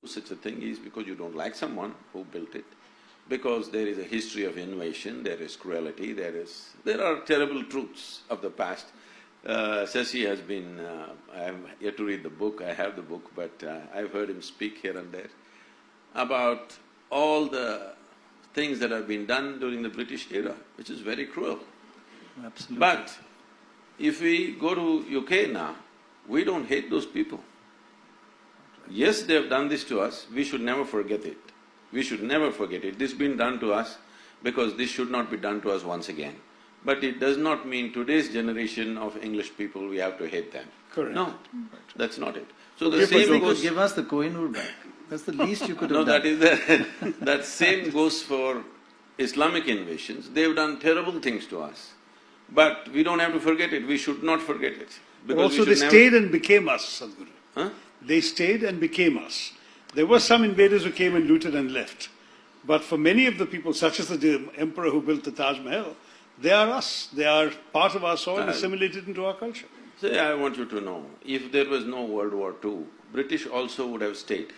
such a thing is because you don't like someone who built it, because there is a history of invasion, there is cruelty, there are terrible truths of the past. Shashi has been… I have yet to read the book, I have the book, but I've heard him speak here and there about all the things that have been done during the British era, which is very cruel. Absolutely. But if we go to UK now, we don't hate those people. Yes, they have done this to us, we should never forget it. We should never forget it. This has been done to us because this should not be done to us once again. But it does not mean today's generation of English people, we have to hate them. Correct. No, that's not it. So the same You goes… could give us the Kohinoor back. That's the least you could have No, done. that is the… that same goes for Islamic invasions. They've done terrible things to us. But we don't have to forget it, we should not forget it. Because Also they stayed and became us, Sadhguru. Huh? They stayed and became us. There were some invaders who came and looted and left. But for many of the people, such as the emperor who built the Taj Mahal, they are us. They are part of our soil, assimilated into our culture. Say, I want you to know, if there was no World War II, British also would have stayed.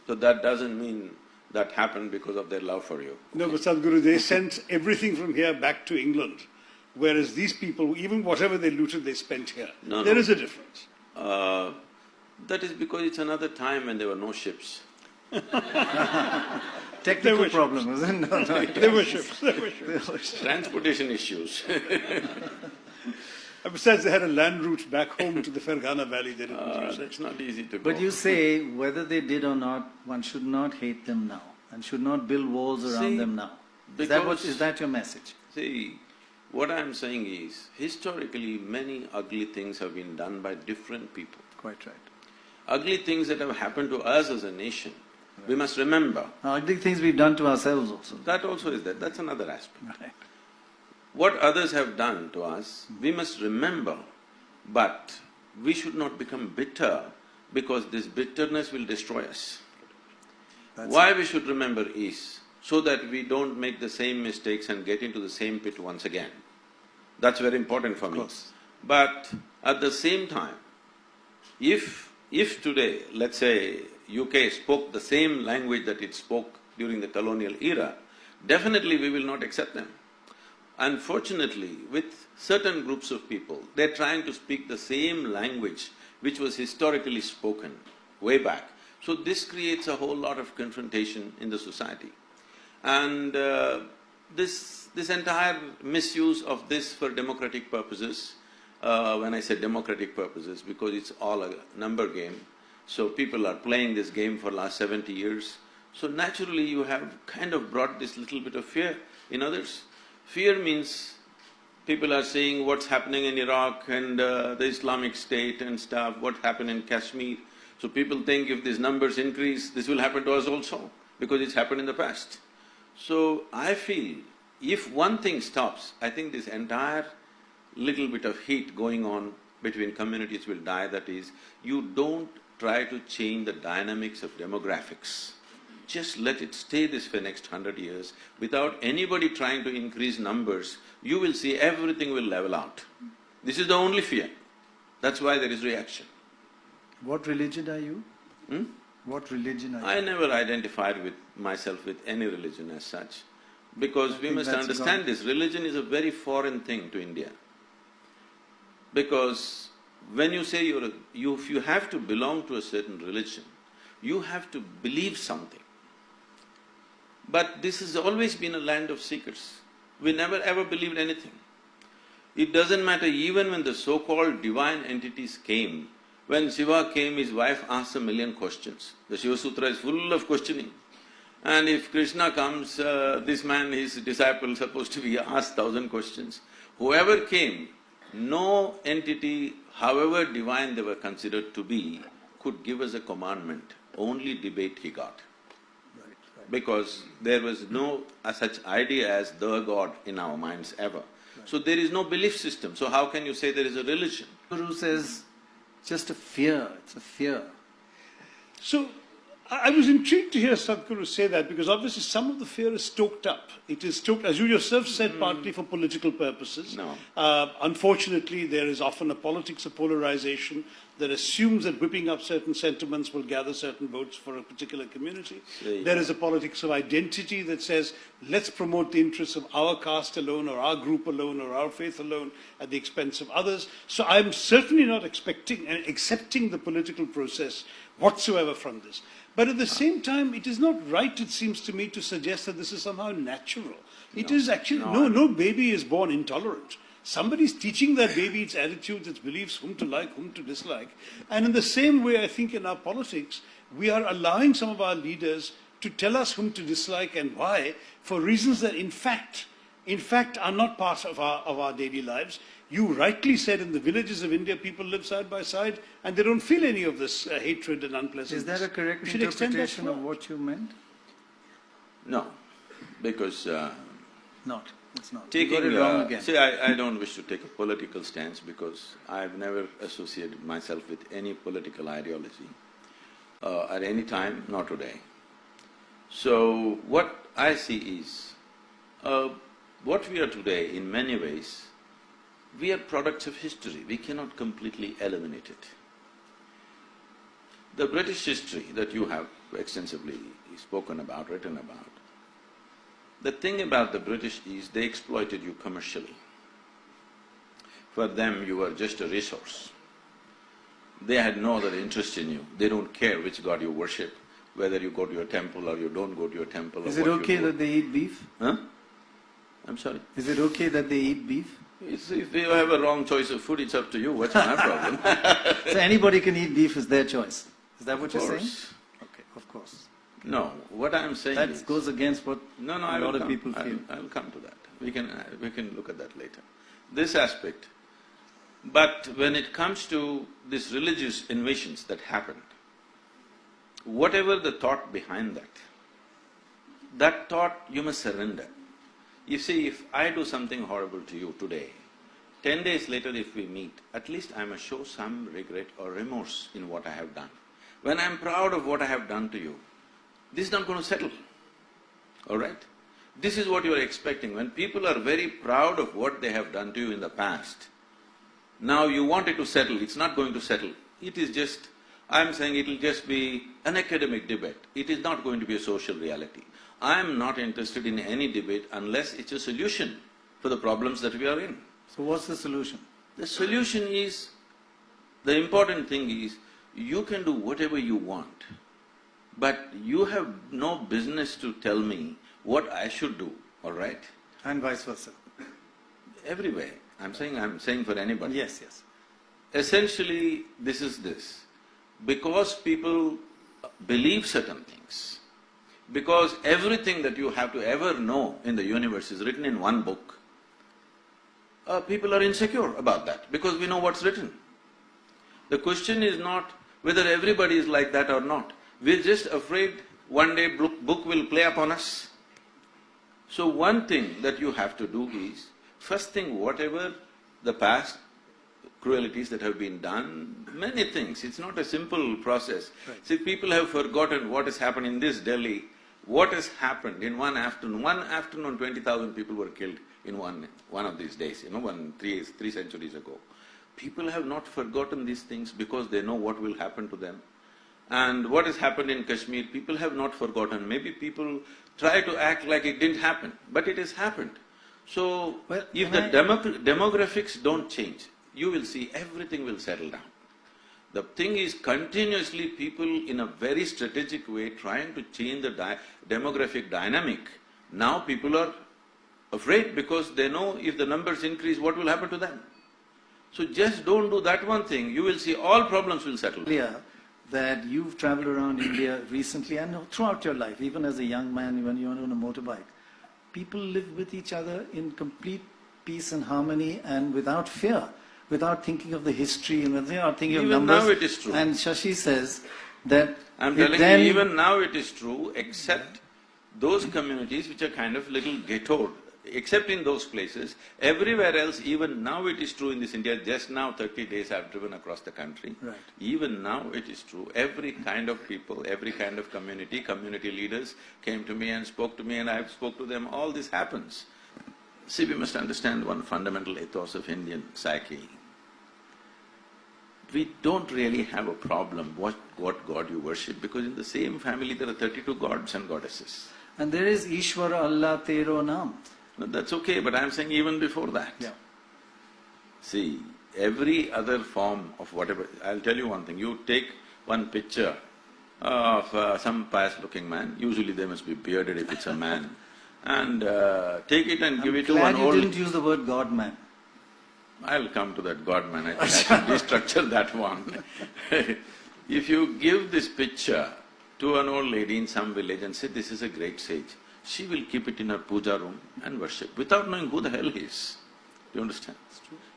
So that doesn't mean that happened because of their love for you. No, but Sadhguru, they sent everything from here back to England, whereas these people, even whatever they looted, they spent here. There is a difference. That is because it's another time when there were no ships. Technical problem, isn't it? No, There were ships, there were ships. Transportation issues. And besides, they had a land route back home to the Fergana Valley. They didn't use it. It's not easy to go. But you say, whether they did or not, one should not hate them now and should not build walls around them now. Is that your message? See, what I'm saying is, historically many ugly things have been done by different people. Quite right. Ugly things that have happened to us as a nation, we must remember. Ugly things we've done to ourselves also. That also is there, that's another aspect. Right. What others have done to us, we must remember, but we should not become bitter because this bitterness will destroy us. Why we should remember is so that we don't make the same mistakes and get into the same pit once again. That's very important for me. But at the same time, if today, let's say, UK spoke the same language that it spoke during the colonial era, definitely we will not accept them. Unfortunately, with certain groups of people, they're trying to speak the same language which was historically spoken way back. So this creates a whole lot of confrontation in the society. And this entire misuse of this for democratic purposes, when I say democratic purposes, because it's all a number game, so people are playing this game for last 70 years, so naturally you have kind of brought this little bit of fear in others. Fear means people are seeing what's happening in Iraq and the Islamic State and stuff, what happened in Kashmir. So people think if these numbers increase, this will happen to us also, because it's happened in the past. So I feel if one thing stops, I think this entire little bit of heat going on between communities will die, that is, you don't try to change the dynamics of demographics. Just let it stay this for next 100 years, without anybody trying to increase numbers, you will see everything will level out. This is the only fear. That's why there is reaction. What religion are you? What religion are you? I never identified with myself with any religion as such, because we must understand this, religion is a very foreign thing to India. Because when you say if you have to belong to a certain religion, you have to believe something. But this has always been a land of seekers. We never ever believed anything. It doesn't matter, even when the so-called divine entities came, when Shiva came, his wife asked 1,000,000 questions. The Shiva Sutra is full of questioning. And if Krishna comes, this man, his disciple, supposed to be asked 1,000 questions. Whoever came, no entity, however divine they were considered to be, could give us a commandment. Only debate he got. Because there was no such idea as the God in our minds ever. So there is no belief system, so how can you say there is a religion? Guru says, just a fear, it's a fear. So, I was intrigued to hear Sadhguru say that, because obviously some of the fear is stoked up. It is stoked, as you yourself said, partly for political purposes. No. Unfortunately, there is often a politics of polarization. that assumes that whipping up certain sentiments will gather certain votes for a particular community. There is a politics of identity that says, let's promote the interests of our caste alone, or our group alone, or our faith alone, at the expense of others. So I'm certainly not expecting and accepting the political process whatsoever from this. But at the same time, it is not right, it seems to me, to suggest that this is somehow natural. It is actually, no baby is born intolerant. Somebody's teaching that baby its attitudes, its beliefs, whom to like, whom to dislike. And in the same way, I think in our politics, we are allowing some of our leaders to tell us whom to dislike and why, for reasons that in fact are not part of our daily lives. You rightly said in the villages of India, people live side by side and they don't feel any of this hatred and unpleasantness. Is that a correct interpretation of what you meant? No, because It's not. taking, you got it wrong again. see, I don't wish to take a political stance because I've never associated myself with any political ideology at any time, not today. So what I see is, what we are today, in many ways, we are products of history. We cannot completely eliminate it. The British history that you have extensively spoken about, written about, the thing about the British is they exploited you commercially. For them, you were just a resource. They had no other interest in you. They don't care which god you worship, whether you go to your temple or you don't go to your temple. Is it okay that they eat beef? Huh? I'm sorry? Is it okay that they eat beef? If you have a wrong choice of food, it's up to you. What's my problem? So anybody can eat beef is their choice. Is that what you're saying? Okay, of course. No, what I'm saying That is… goes against what a lot of people feel. I'll come to that. We can look at that later. This aspect. But when it comes to these religious invasions that happened, whatever the thought behind that thought you must surrender. You see, if I do something horrible to you today, 10 days later if we meet, at least I must show some regret or remorse in what I have done. When I'm proud of what I have done to you, this is not going to settle, all right? This is what you are expecting. When people are very proud of what they have done to you in the past, now you want it to settle, it's not going to settle. It is just… I'm saying it will just be an academic debate. It is not going to be a social reality. I am not interested in any debate unless it's a solution for the problems that we are in. So what's the solution? The solution is… the important thing is, you can do whatever you want, but you have no business to tell me what I should do, all right? And vice versa. Everywhere. I'm saying for anybody. Yes, yes. Essentially, this is this. Because people believe certain things, because everything that you have to ever know in the universe is written in one book, people are insecure about that, because we know what's written. The question is not whether everybody is like that or not. We're just afraid one day book will play upon us. So one thing that you have to do is, first thing, whatever the past cruelties that have been done, many things, it's not a simple process. Right. See, people have forgotten what has happened in this Delhi, what has happened in one afternoon. One afternoon, 20,000 people were killed in one of these days, three centuries ago. People have not forgotten these things because they know what will happen to them. And what has happened in Kashmir, people have not forgotten. Maybe people try to act like it didn't happen, but it has happened. So, if the demographics don't change, you will see everything will settle down. The thing is, continuously people in a very strategic way trying to change the demographic dynamic. Now people are afraid because they know if the numbers increase, what will happen to them? So just don't do that one thing, you will see all problems will settle. Clear that you've traveled around India recently and throughout your life, even as a young man when you're on a motorbike, people live with each other in complete peace and harmony and without fear, without thinking of the history and without thinking of numbers. Even now it is true. And Shashi says that… I'm telling you, even now it is true, except those communities which are kind of little ghettoed, except in those places. Everywhere else, even now it is true in this India. Just now, 30 days I've driven across the country. Right. Even now it is true. Every kind of people, every kind of community leaders came to me and spoke to me and I spoke to them. All this happens. See, we must understand one fundamental ethos of Indian psyche. we don't really have a problem what God you worship, because in the same family there are 32 gods and goddesses. And there is Ishwara Allah Tero Naam. No, that's okay, but I'm saying even before that. Yeah. See, every other form of whatever… I'll tell you one thing, you take one picture of some pious-looking man, usually they must be bearded if it's a man, and take it and give it to one Glad old… you didn't use the word God man. I'll come to that God man, I think I should restructure that one. If you give this picture to an old lady in some village and say, this is a great sage, she will keep it in her puja room and worship without knowing who the hell he is. Do you understand?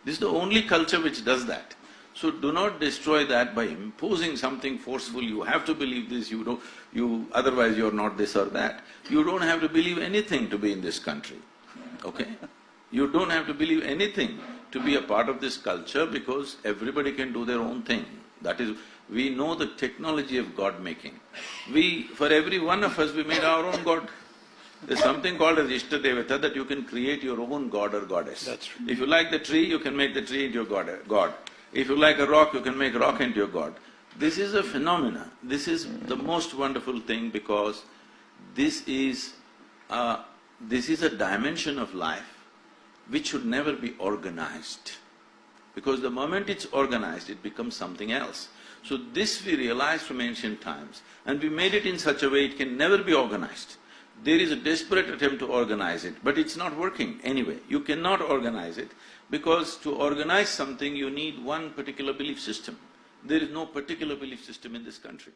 This is the only culture which does that. So do not destroy that by imposing something forceful, you have to believe this, otherwise you're not this or that. You don't have to believe anything to be in this country, okay? You don't have to believe anything to be a part of this culture, because everybody can do their own thing. That is, we know the technology of God making. For every one of us, we made our own God. There's something called as Ishtadevata, that you can create your own god or goddess. That's true. If you like the tree, you can make the tree into your god. If you like a rock, you can make a rock into your god. This is a phenomena. This is the most wonderful thing, because this is a dimension of life which should never be organized. Because the moment it's organized, it becomes something else. So this we realized from ancient times, and we made it in such a way it can never be organized. There is a desperate attempt to organize it, but it's not working anyway. You cannot organize it, because to organize something you need one particular belief system. There is no particular belief system in this country.